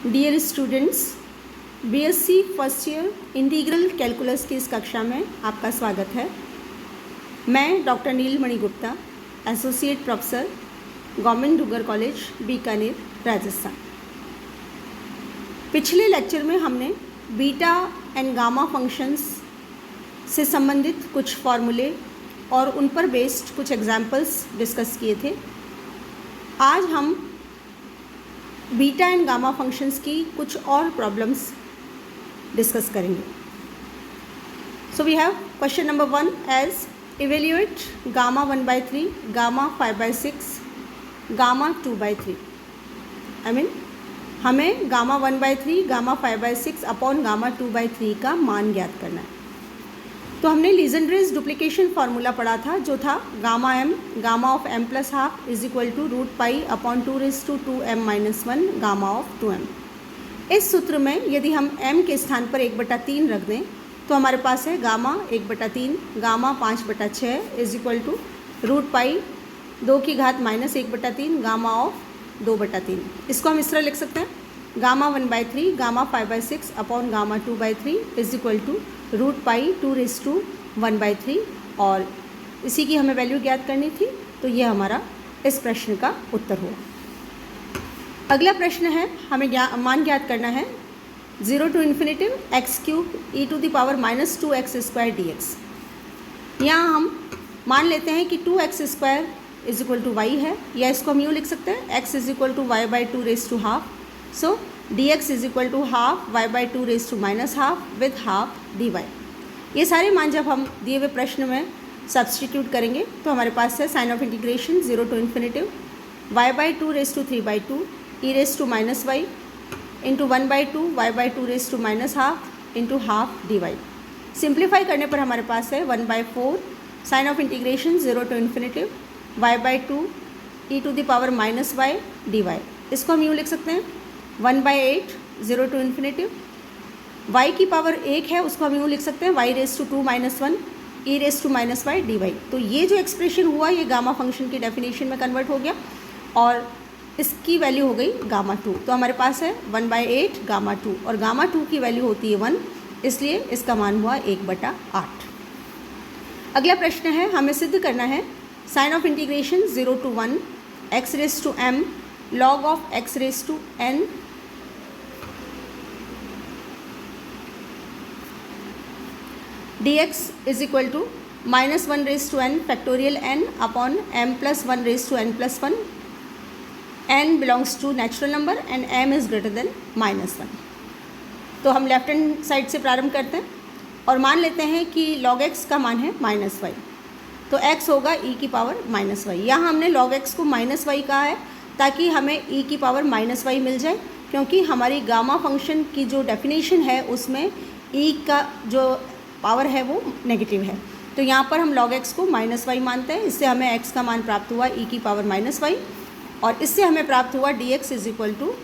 Dear students, BSc first year integral calculus की इस कक्षा में आपका स्वागत है। मैं doctor Neelmani Gupta, associate professor, government Dungar college, Bikaner, Rajasthan. पिछले लेक्चर में हमने बीटा एंड गामा फंक्शंस से संबंधित कुछ फॉर्मूले और उन पर बेस्ड कुछ एग्जाम्पल्स डिस्कस किए थे। आज हम बीटा एंड गामा फंक्शंस की कुछ और प्रॉब्लम्स डिस्कस करेंगे। So we have question number 1 as evaluate gamma 1/3, gamma 5/6, gamma 2/3। हमें गामा 1/3, गामा 5/6 अपॉन गामा 2/3 का मान ज्ञात करना है। तो हमने लीजेंड्रेस डुप्लीकेशन फार्मूला पढ़ा था, जो था gamma m, gamma of m plus half is equal to root pi upon 2^2m - 1 gamma of 2m। इस सूत्र में यदि हम m के स्थान पर 1/3 रख दें तो हमारे पास है gamma 1/3, gamma 5/6 is equal to root pi 2 की घात -1/3 गामा ऑफ 2/3। इसको हम इस तरह लिख सकते हैं, gamma 1/3, gamma 5/6 upon gamma 2/3 is equal to root pi 2^1/3, और इसी की हमें वैल्यू ज्ञात करनी थी। तो ये हमारा इस प्रश्न का उत्तर हुआ। अगला प्रश्न है, हमें मान ज्ञात करना है 0 to ∞ x³ e⁻² dx। यहाँ हम मान लेते हैं कि 2x² = y है, या इसको हम यूँ लिख सकते हैं x = y/2^2। So dx = ½ y/2⁻² with half dy। ये सारे मान जब हम दिए हुए प्रश्न में सब्सटीट्यूट करेंगे तो हमारे पास है sign of integration 0 to ∞ y/2^3/2 e⁻y into 1/2 y/2⁻² into half dy। Simplify करने पर हमारे पास है 1/4 sign of integration 0 to ∞ y/2 e⁻y dy। इसको हम यूँ लिख सकते हैं 1/8 0 to ∞ y की पावर 1 है, उसको हम यूँ लिख सकते हैं y⁻² - 1 e⁻y dy। तो ये जो एक्सप्रेशन हुआ ये गामा फंक्शन की डेफिनेशन में कन्वर्ट हो गया और इसकी वैल्यू हो गई गामा 2। तो हमारे पास है 1/8 गामा 2, और गामा 2 की वैल्यू होती है 1, इसलिए इसका मान हुआ 1/8। अगला प्रश्न है, हमें सिद्ध करना है sign of integration 0 to 1 x⁻m log of x⁻n dx is equal to -1n factorial n upon m + 1n+1। n belongs to natural number and m is greater than -1। तो हम लेफ्ट हैंड साइड से प्रारंभ करते हैं और मान लेते हैं कि log x का मान है -y, तो x होगा e⁻y। यहाँ हमने log x को -y कहा है ताकि हमें e⁻y मिल जाए, क्योंकि हमारी गामा फंक्शन की जो डेफिनेशन है उसमें e का जो पावर है वो नेगेटिव है। तो यहाँ पर हम log x को -y मानते हैं। इससे हमें x का मान प्राप्त हुआ e⁻y, और इससे हमें प्राप्त हुआ dx is equal to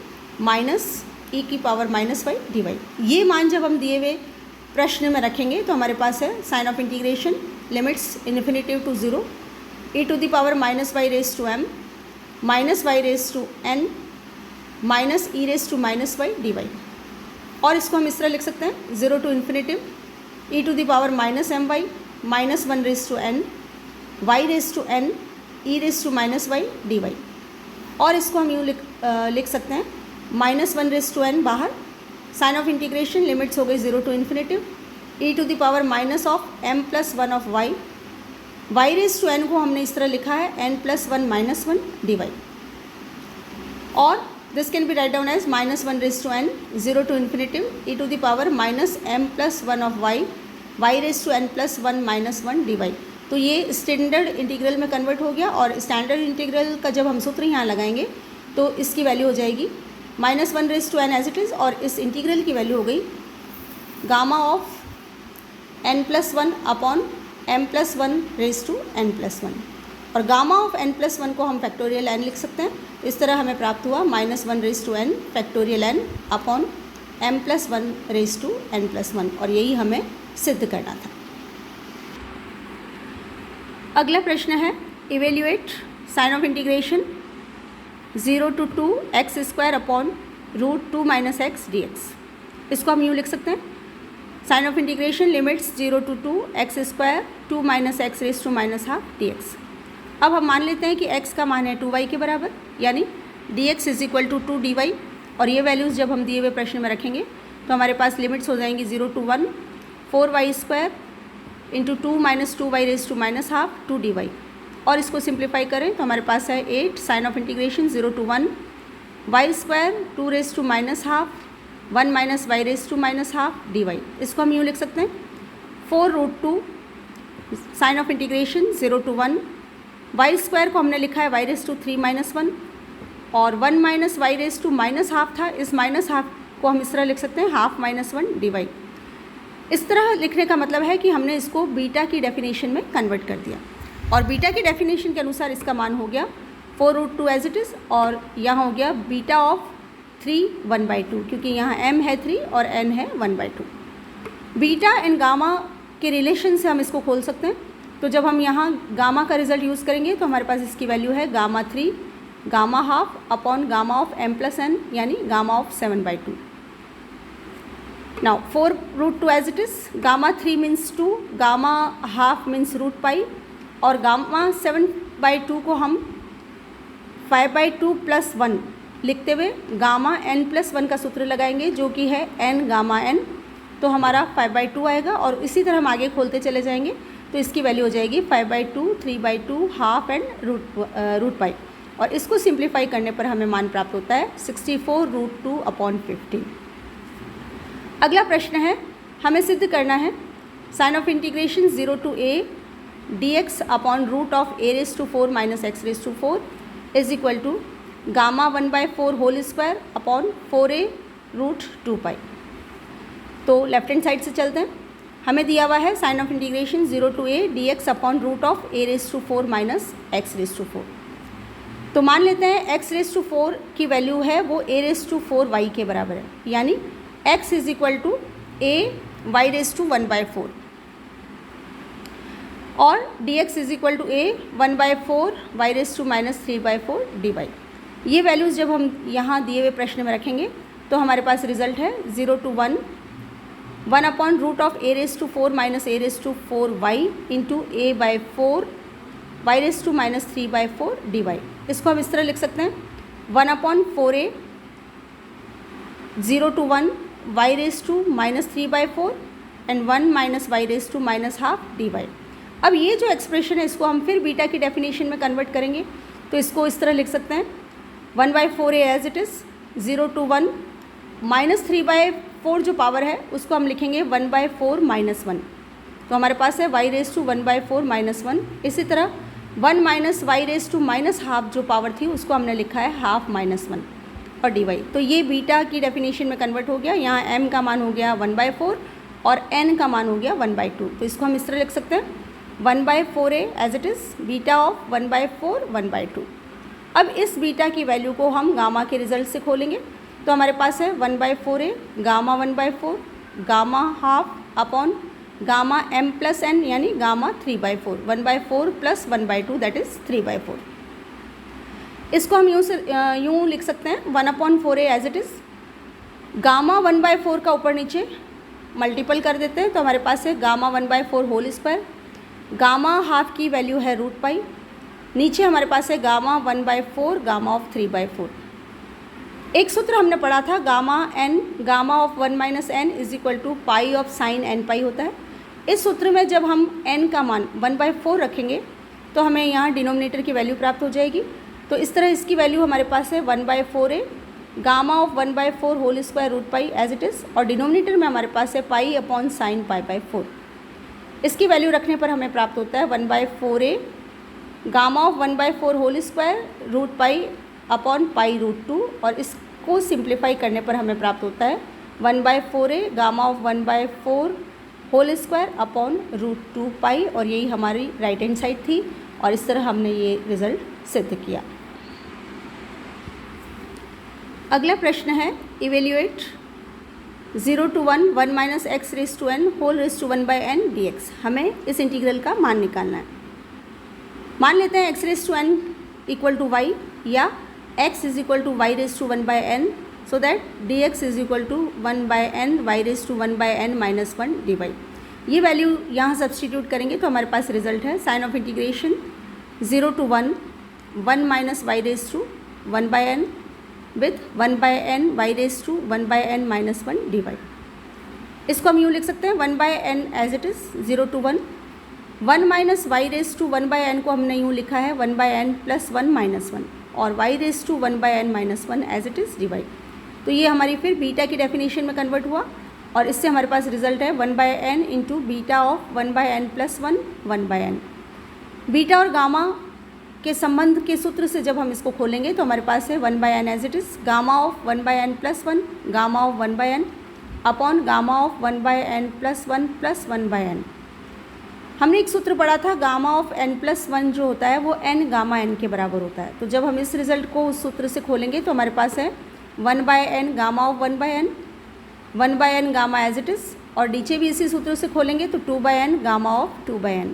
-e⁻y dy। ये मान जब हम दिए हुए प्रश्न में रखेंगे तो हमारे पास है sign of integration limits infinitive to 0 e⁻y⁻m -y⁻n -e⁻y dy। और इसको हम इस तरह लिख सकते हैं 0 to ∞ e⁻m y -1n y⁻n e⁻y dy। और इसको हम यूँ लिख सकते हैं -1n बाहर, साइन ऑफ इंटीग्रेशन लिमिट्स हो गई 0 to ∞ e⁻m + 1 of y y⁻n को हमने इस तरह लिखा है n+1 - 1 dy। और this can be write down as -1n 0 to ∞ e⁻m + 1 of y y⁻n + 1 - 1 dy। तो ये स्टैंडर्ड इंटीग्रल में कन्वर्ट हो गया, और स्टैंडर्ड इंटीग्रल का जब हम सूत्र यहाँ लगाएंगे तो इसकी वैल्यू हो जाएगी -1n एज इट इज़, और इस इंटीग्रल की वैल्यू हो गई gamma of n+1 upon m + 1n+1। और गामा ऑफ n+1 को हम फैक्टोरियल n लिख सकते हैं। इस तरह हमें प्राप्त हुआ -1n factorial n upon m + 1n+1, और यही हमें सिद्ध करना था। अगला प्रश्न है, evaluate sign of integration 0 to 2 x² upon √2 minus x d x. इसको हम यूँ लिख सकते हैं, sign of integration limits 0 to 2 x square 2 minus x raise to minus half d x. अब हम मान लेते हैं कि x का मान है 2y के बराबर, यानी dx is equal to 2 dy, और ये वैल्यूज़ जब हम दिए हुए प्रश्न में रखेंगे तो हमारे पास लिमिट्स हो जाएंगी 0 to 1 4y square into 2 minus 2y raise to minus half 2 dy, और इसको सिंप्लीफाई करें तो हमारे पास है 8 sign of integration 0 to 1 y square 2 raise to minus half 1 minus y raise to minus half dy। इसको हम यूँ लिख सकते हैं 4√2 sign of integration 0 to 1 y square को हमने लिखा है y रेज टू 3 माइनस 1, और 1 minus y raise to minus half था, इस माइनस हाफ को हम इस तरह लिख सकते हैं हाफ माइनस 1 dy। इस तरह लिखने का मतलब है कि हमने इसको बीटा की डेफिनेशन में कन्वर्ट कर दिया, और बीटा की डेफिनेशन के अनुसार इसका मान हो गया 4√2 एज इट इज़, और यहाँ हो गया बीटा ऑफ 3 1/2, क्योंकि यहाँ m है 3 और n है 1/2। बीटा एंड गामा के रिलेशन से हम इसको खोल सकते हैं, तो जब हम यहाँ गामा का रिजल्ट यूज़ करेंगे तो हमारे पास इसकी वैल्यू है gamma 3 gamma half upon gamma of m plus n, यानी gamma of 7/2। Now 4√2 as it is, gamma 3 means 2, gamma half means √π, और गामा 7/2 को हम 5/2 प्लस 1 लिखते हुए गामा n प्लस 1 का सूत्र लगाएंगे, जो कि है n गामा n, तो हमारा 5/2 आएगा, और इसी तरह हम आगे खोलते चले जाएंगे तो इसकी वैल्यू हो जाएगी 5/2 3/2 हाफ एंड √π, और इसको सिंप्लीफाई करने पर हमें मान प्राप्त होता है 64√2/15। अगला प्रश्न है, हमें सिद्ध करना है sign of integration 0 to a dx upon root of a raise to 4 minus x raise to 4 is equal to gamma 1/4 whole square upon 4a √2π। तो लेफ्ट हैंड साइड से चलते हैं, हमें दिया हुआ है sign of integration 0 to a dx upon root of a raise to 4 minus x raise to 4। तो मान लेते हैं x रेज टू 4 की वैल्यू है वो a रेज टू 4y के बराबर है, यानी x is equal to a y raise to 1/4, और dx is equal to a 1/4 y raise to minus 3/4 dy। ये वैल्यूज़ जब हम यहाँ दिए हुए प्रश्न में रखेंगे तो हमारे पास रिजल्ट है 0 to 1 upon root of a raise to 4 minus a raise to 4y into a/4 y raise to minus 3/4 dy। इसको हम इस तरह लिख सकते हैं 1/4a 0 to 1 y raise to minus 3/4 and 1 minus y raise to minus half dy। अब ये जो एक्सप्रेशन है इसको हम फिर बीटा की डेफिनेशन में कन्वर्ट करेंगे, तो इसको इस तरह लिख सकते हैं 1/4a as it is 0 to 1 minus 3/4 जो पावर है उसको हम लिखेंगे 1/4 माइनस 1, तो हमारे पास है y रेज टू 1/4 माइनस 1। इसी तरह 1 minus y raise to minus half जो पावर थी उसको हमने लिखा है हाफ माइनस 1 और dy। तो ये बीटा की डेफिनेशन में कन्वर्ट हो गया, यहाँ m का मान हो गया 1/4 और n का मान हो गया 1/2। तो इसको हम इस तरह लिख सकते हैं 1/4a as it is beta of 1/4 1/2। अब इस बीटा की वैल्यू को हम गामा के रिजल्ट से खोलेंगे, तो हमारे पास है 1/4a gamma 1/4 gamma half upon gamma m plus n, यानी गामा 3/4 1/4 प्लस 1/2 दैट इज़ 3/4। इसको हम यूँ लिख सकते हैं 1/4a as it is gamma 1/4 का ऊपर नीचे मल्टीपल कर देते हैं, तो हमारे पास है gamma 1/4 whole square, gamma half की वैल्यू है √π, नीचे हमारे पास है गामा 1/4 गामा ऑफ 3/4। एक सूत्र हमने पढ़ा था gamma n gamma of 1 minus n is equal to pi of sine n π होता है। इस सूत्र में जब हम n का मान 1/4 रखेंगे तो हमें यहाँ डिनोमिनेटर की वैल्यू प्राप्त हो जाएगी। तो इस तरह इसकी वैल्यू हमारे पास है 1/4a gamma of 1/4 whole square √π as it is, और डिनोमिनेटर में हमारे पास है पाई अपॉन साइन π/4। इसकी वैल्यू रखने पर हमें प्राप्त होता है 1/4a gamma of 1/4 whole square √π upon π√2, और इसको सिंप्लीफाई करने पर हमें प्राप्त होता है 1/4a gamma of 1/4 whole square upon √2π, और यही हमारी राइट हैंड साइड थी, और इस तरह हमने ये रिज़ल्ट सिद्ध किया। अगला प्रश्न है evaluate 0 to 1 minus x raise to n whole raise to 1/n dx। हमें इस इंटीग्रल का मान निकालना है। मान लेते हैं x raise to n equal to y, या x is equal to y raise to 1/n so that dx is equal to 1/n y raise to 1/n minus 1 dy। ये वैल्यू यहाँ सब्सटीट्यूट करेंगे तो हमारे पास रिजल्ट है sign of integration 0 to 1 1 minus y raise to 1/n with 1/n y raise to 1/n minus 1 dy। इसको हम यूँ लिख सकते हैं 1/n as it is 0 to 1 1 minus y raise to 1/n को हमने यूँ लिखा है 1/n प्लस 1 माइनस 1 और y raise to 1/n minus 1 as it is dy। तो ये हमारी फिर बीटा की डेफिनेशन में कन्वर्ट हुआ और इससे हमारे पास रिजल्ट है 1/n into beta of 1/n plus 1 1/n। Beta और गामा के संबंध के सूत्र से जब हम इसको खोलेंगे तो हमारे पास है 1/n as it is gamma of 1/n plus 1 gamma of 1/n upon gamma of 1/n plus 1/n। हमने एक सूत्र पढ़ा था गामा ऑफ n प्लस 1 जो होता है वो n गामा n के बराबर होता है। तो जब हम इस रिजल्ट को उस सूत्र से खोलेंगे तो हमारे पास है 1/n gamma of 1/n gamma as it is और नीचे भी इसी सूत्र से खोलेंगे तो 2/n गामा ऑफ 2/n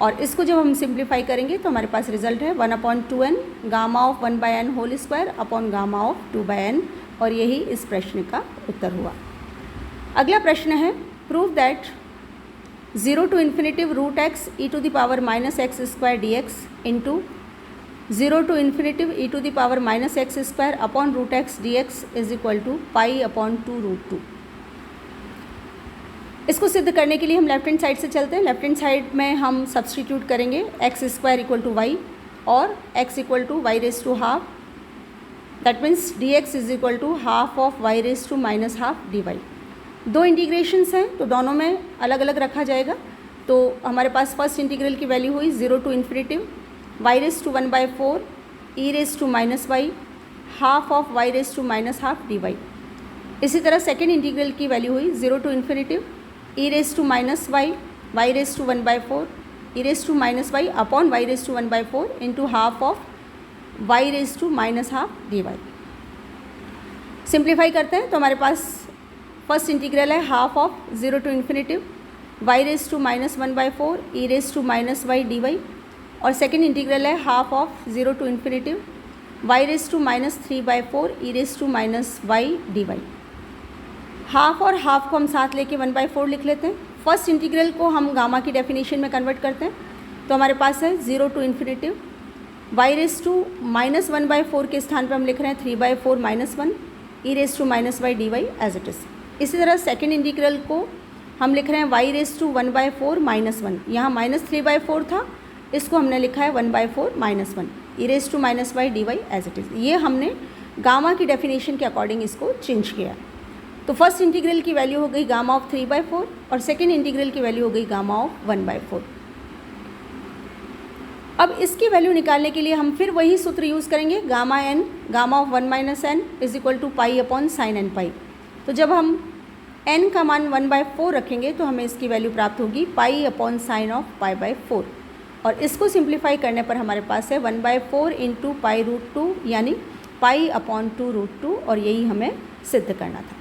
और इसको जब हम सिंप्लीफाई करेंगे तो हमारे पास रिजल्ट है 1/2n gamma of 1/n whole square upon gamma of 2/n और यही इस प्रश्न का उत्तर हुआ। अगला प्रश्न है prove that 0 to infinitive root x e to the power minus x square d x into 0 to infinitive e to the power minus x square upon root x d x is equal to π/2√2। इसको सिद्ध करने के लिए हम left hand side से चलते हैं। Left hand side में हम सब्सटीट्यूट करेंगे x square equal to y और x equal to y raise to half that means d x is equal to half of y raise to minus half d y. दो integrations हैं तो दोनों में अलग अलग रखा जाएगा। तो हमारे पास फर्स्ट इंटीग्रल की वैल्यू हुई 0 to infinitive y raise to 1/4 e raise to minus y half of y raise to minus half d y. इसी तरह सेकेंड इंटीग्रल की वैल्यू हुई 0 to infinitive e raise to minus y y raise to 1/4 e raise to minus y upon y raise to 1/4 into half of y raise to minus half d Y. Simplify करते हैं तो हमारे पास first integral है half of 0 to infinitive y raise to minus 1/4 e raise to minus y d y और second integral है half of 0 to infinitive y raise to minus 3/4 e raise to minus y d y. Half और half को हम साथ लेके 1/4 लिख लेते हैं। फर्स्ट इंटीग्रल को हम गामा की डेफिनेशन में कन्वर्ट करते हैं तो हमारे पास है 0 to infinitive y raise to minus 1/4 के स्थान पर हम लिख रहे हैं 3/4 minus 1 e raise to minus y d y as it is. इसी तरह सेकेंड इंटीग्रल को हम लिख रहे हैं वाई रेज टू 1/4 माइनस 1 यहाँ माइनस 3/4 था इसको हमने लिखा है 1/4 minus 1 e raise to minus y d y as it is. ये हमने गामा की डेफिनेशन के अकॉर्डिंग इसको चेंज किया। तो फर्स्ट इंटीग्रल की वैल्यू हो गई गामा ऑफ 3/4 और सेकेंड इंटीग्रल की वैल्यू हो गई गामा ऑफ 1/4। अब इसकी वैल्यू निकालने के लिए हम फिर वही सूत्र यूज़ करेंगे gamma n gamma of 1 minus n is equal to pi upon sine n pi. तो जब हम n का मान 1/4 रखेंगे तो हमें इसकी वैल्यू प्राप्त होगी पाई अपॉन साइन ऑफ π/4 और इसको सिंप्लीफाई करने पर हमारे पास है 1/4 इंटू π√2 यानी पाई अपॉन 2√2 और यही हमें सिद्ध करना था।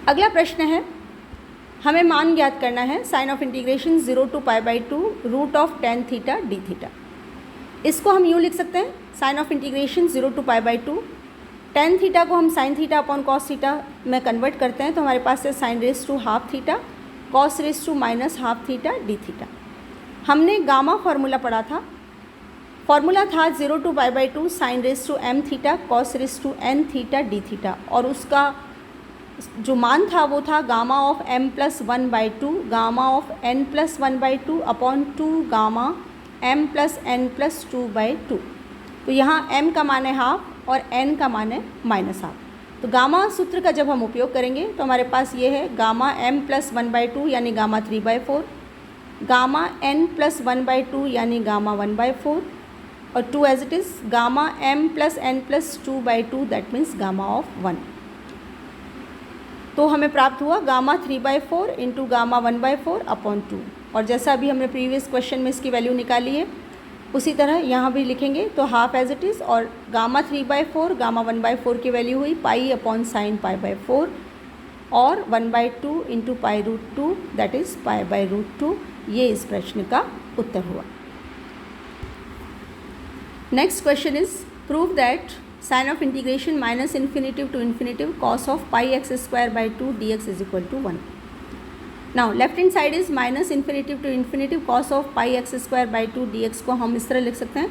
अगला प्रश्न है हमें मान ज्ञात करना है sign of integration 0 to π/2 root of tan theta d theta. इसको हम यूँ लिख सकते हैं sign of integration 0 to π/2 tan theta को हम sine theta upon cos theta में कन्वर्ट करते हैं तो हमारे पास है sine raise to half theta cos raise to minus half theta d theta. हमने गामा फार्मूला पढ़ा था। फार्मूला था 0 to π/2 sine raise to m theta cos raise to n theta d theta और उसका जो मान था वो था gamma of m plus 1/2 gamma of n plus 1/2 upon 2 gamma m plus n plus 2/2। तो यहाँ m का मान है हाफ और n का मान है माइनस हाफ। तो गामा सूत्र का जब हम उपयोग करेंगे तो हमारे पास ये है गामा m प्लस 1/2 यानी गामा 3/4 गामा n प्लस 1/2 यानी गामा 1/4 और 2 as it is gamma m plus n plus 2/2 that means gamma of 1। तो हमें प्राप्त हुआ गामा 3/4 इंटू गामा 1/4 अपॉन 2 और जैसा अभी हमने प्रीवियस क्वेश्चन में इसकी वैल्यू निकाली है उसी तरह यहाँ भी लिखेंगे तो हाफ एज इट इज़ और गामा 3/4 गामा 1/4 की वैल्यू हुई पाई अपॉन साइन π/4 और 1/2 इंटू π√2 दैट इज़ π/√2। ये इस प्रश्न का उत्तर हुआ। Next question is prove that sign of integration minus infinitive to infinitive cos of pi x square by 2 dx is equal to 1. Now left hand side is minus infinitive to infinitive cos of pi x square by 2 dx को हम इस तरह लिख सकते हैं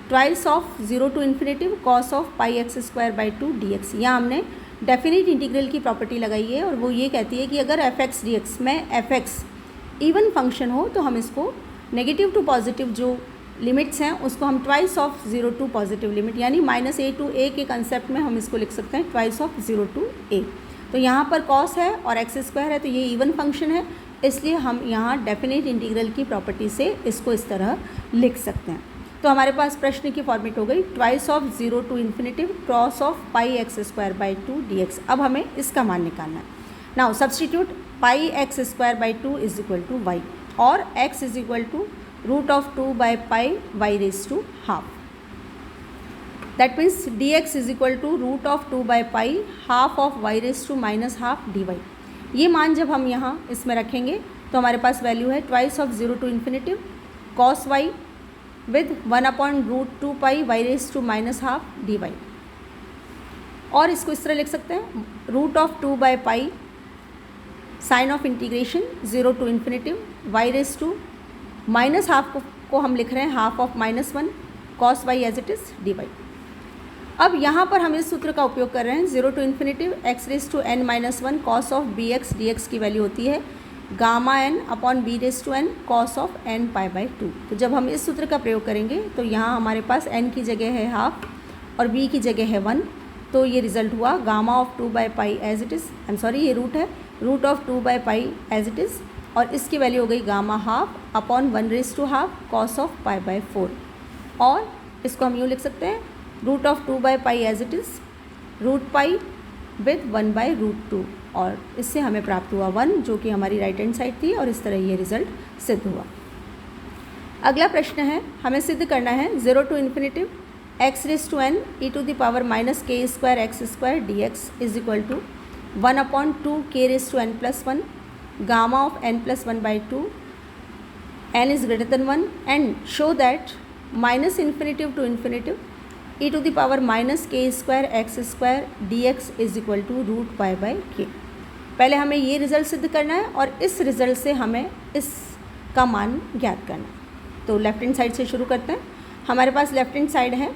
twice of 0 to infinitive cos of pi x square by 2 dx. यहाँ हमने definite integral की प्रॉपर्टी लगाई है और वो ये कहती है कि अगर एफ एक्स डी एक्स में एफ एक्स इवन फंक्शन हो तो हम इसको नेगेटिव टू पॉजिटिव जो लिमिट्स हैं उसको हम twice of 0 to positive limit यानी -a टू a के कंसेप्ट में हम इसको लिख सकते हैं ट्वाइस ऑफ 0 टू a. तो यहाँ पर कॉस है और एक्स स्क्वायर है तो ये इवन फंक्शन है, इसलिए हम यहाँ डेफिनेट इंटीग्रल की प्रॉपर्टी से इसको इस तरह लिख सकते हैं. तो हमारे पास प्रश्न की फॉर्मेट हो गई twice of 0 to infinitive cross of pi x square by 2 dx. अब हमें इसका मान निकालना है. Now substitute pi x square by 2 is equal to y और x is equal to root of 2 by pi y raise to half. That means dx is equal to root of 2 by pi half of y raise to minus half dy. ये मान जब हम यहाँ इसमें रखेंगे तो हमारे पास वैल्यू है twice of 0 to infinitive cos y with 1 upon root 2 pi y raise to minus half dy. और इसको इस तरह लिख सकते हैं root of 2 by pi sign of integration 0 to infinitive y raise to minus half को हम लिख रहे हैं half of -1 cos y as it is dy. अब यहाँ पर हम इस सूत्र का उपयोग कर रहे हैं 0 to infinitive x raise to n-1 cos of b x d x की वैल्यू होती है gamma n upon b raise to n cos of n pi by 2. तो जब हम इस सूत्र का प्रयोग करेंगे तो यहाँ हमारे पास n की जगह है हाफ और b की जगह है 1, तो ये रिजल्ट हुआ gamma of 2 by pi as it is, I am sorry ये रूट है, root of 2 by pi as it is और इसकी वैल्यू हो गई gamma half upon 1 raise to half cos of pi by 4. और इसको हम यूँ लिख सकते हैं root of 2 by pi as it is root pi with 1 by root 2 और इससे हमें प्राप्त हुआ 1 जो कि हमारी राइट हैंड साइड थी और इस तरह ये रिजल्ट सिद्ध हुआ. अगला प्रश्न है हमें सिद्ध करना है 0 to infinitive x raise to n e to the power minus k square x square d x is equal to 1 upon 2 के raise to n+1 gamma of n+1 by 2 n is greater than 1 and show that minus infinitive to infinitive e to the power minus k square x square d x is equal to root pi by k. पहले हमें ये result सिद्ध करना है और इस result से हमें इसका मान ज्ञात करना है. तो लेफ्ट हैंड साइड से शुरू करते हैं. हमारे पास लेफ्ट हैंड साइड है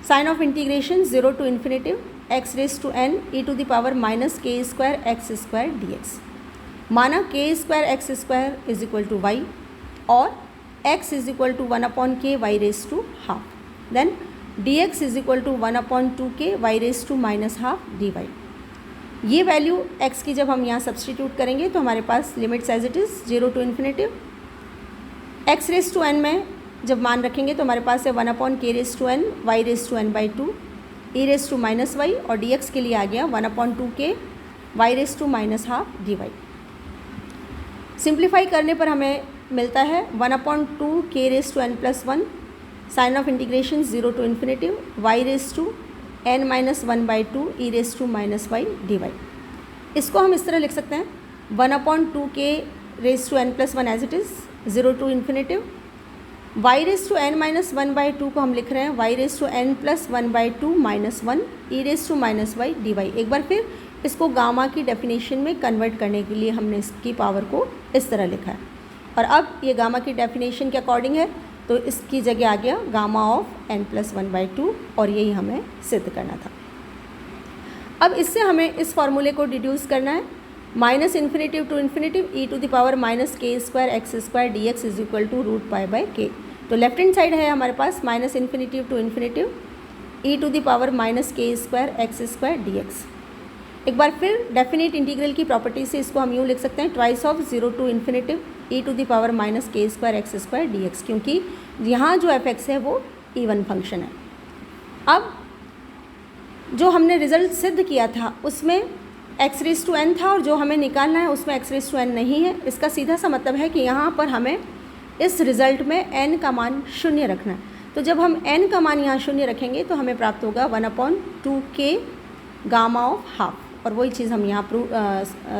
sign of integration 0 to infinitive x raise to n e to the power minus k square x square d x. माना k square x square is equal to y और x is equal to 1 upon k y raise to half. Then dx is equal to 1 upon 2 के y raise to minus half dy. ये value x की जब हम यहाँ substitute करेंगे तो हमारे पास limits as it is 0 to infinitive x raise to n में जब मान रखेंगे तो हमारे पास है 1 अपॉन के raise to n y raise to n by 2 e raise to minus y और dx के लिए आ गया 1 अपॉन 2 के y raise to minus half dy. Simplify करने पर हमें मिलता है 1 अपॉन 2 के raise to n+1 sign of integration 0 to infinitive y raise to n-1 by 2 e raise to minus y dy. इसको हम इस तरह लिख सकते हैं 1 अपॉन 2 के raise to n+1 as it is 0 to infinitive y raise to n-1 by 2 को हम लिख रहे हैं y raise to n+1 by 2 -1 e raise to minus y dy. एक बार फिर इसको गामा की डेफिनेशन में कन्वर्ट करने के लिए हमने इसकी पावर को इस तरह लिखा है और अब ये गामा की डेफिनेशन के अकॉर्डिंग है तो इसकी जगह आ गया गामा ऑफ n+1 बाई 2 और यही हमें सिद्ध करना था. अब इससे हमें इस फॉर्मूले को डिड्यूस करना है minus infinitive to infinitive e to the power minus k square x square d x is equal to root pi by k. तो लेफ्ट हैंड साइड है हमारे पास minus infinitive to infinitive e to the power minus k square x square d x. एक बार फिर definite integral की property से इसको हम यूँ लिख सकते हैं twice of 0 to infinitive e to the power minus k square x square d x, क्योंकि यहाँ जो एफ एक्स है वो इवन फंक्शन है. अब जो हमने रिजल्ट सिद्ध किया था उसमें एक्स रेज टू n था और जो हमें निकालना है उसमें एक्स रेज टू n नहीं है. इसका सीधा सा मतलब है कि यहाँ पर हमें इस रिज़ल्ट में n का मान 0 रखना है. तो जब हम n का मान यहाँ 0 रखेंगे तो हमें प्राप्त होगा 1 अपॉन 2 के गामा ऑफ हाफ और वही चीज़ हम यहाँ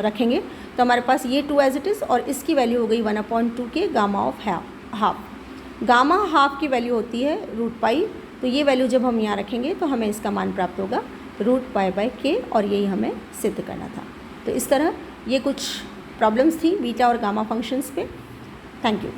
रखेंगे तो हमारे पास ये 2 एज इट इज़ और इसकी वैल्यू हो गई 1 अपॉन 2 के gamma of half. Gamma half की वैल्यू होती है रूट पाई तो ये वैल्यू जब हम यहाँ रखेंगे तो हमें इसका मान प्राप्त होगा √π/k, और यही हमें सिद्ध करना था। तो इस तरह ये कुछ प्रॉब्लम्स थी बीटा और गामा फंक्शंस पे। Thank you.